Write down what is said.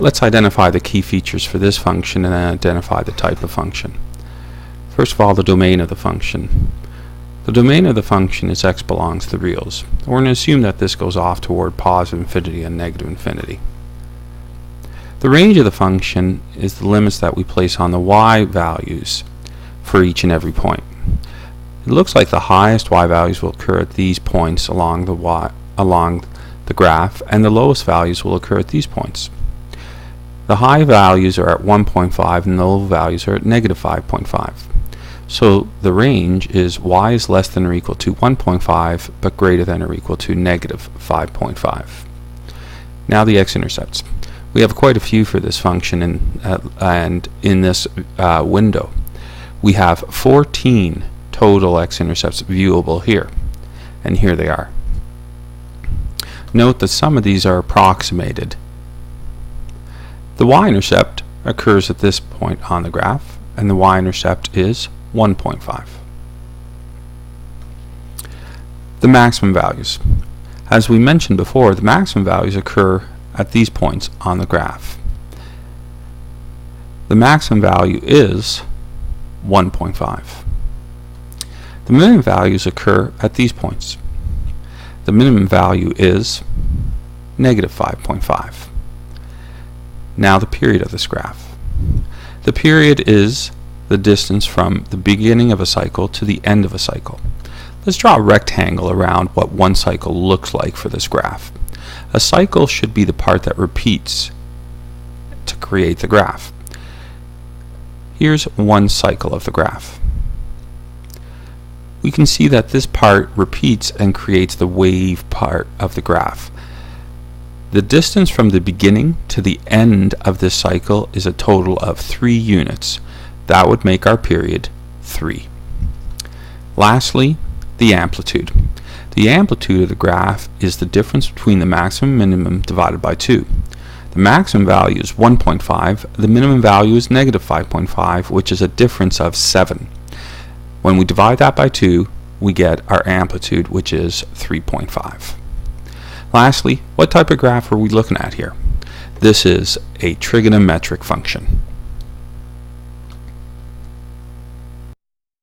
Let's identify the key features for this function and then identify the type of function. First of all, the domain of the function. The domain of the function is x belongs to the reals. We're going to assume that this goes off toward positive infinity and negative infinity. The range of the function is the limits that we place on the y values for each and every point. It looks like the highest y values will occur at these points along the graph, and the lowest values will occur at these points. The high values are at 1.5 and the low values are at negative 5.5. So the range is y is less than or equal to 1.5 but greater than or equal to negative 5.5. Now the x-intercepts. We have quite a few for this function, and in this window we have 14 total x-intercepts viewable here, and here they are. Note that some of these are approximated. The y-intercept occurs at this point on the graph, and the y-intercept is 1.5. The maximum values. As we mentioned before, the maximum values occur at these points on the graph. The maximum value is 1.5. The minimum values occur at these points. The minimum value is negative 5.5. Now the period of this graph. The period is the distance from the beginning of a cycle to the end of a cycle. Let's draw a rectangle around what one cycle looks like for this graph. A cycle should be the part that repeats to create the graph. Here's one cycle of the graph. We can see that this part repeats and creates the wave part of the graph. The distance from the beginning to the end of this cycle is a total of 3 units. That would make our period 3. Lastly, the amplitude. The amplitude of the graph is the difference between the maximum and minimum divided by 2. The maximum value is 1.5, the minimum value is negative 5.5, which is a difference of 7. When we divide that by 2, we get our amplitude, which is 3.5. Lastly, what type of graph are we looking at here? This is a trigonometric function.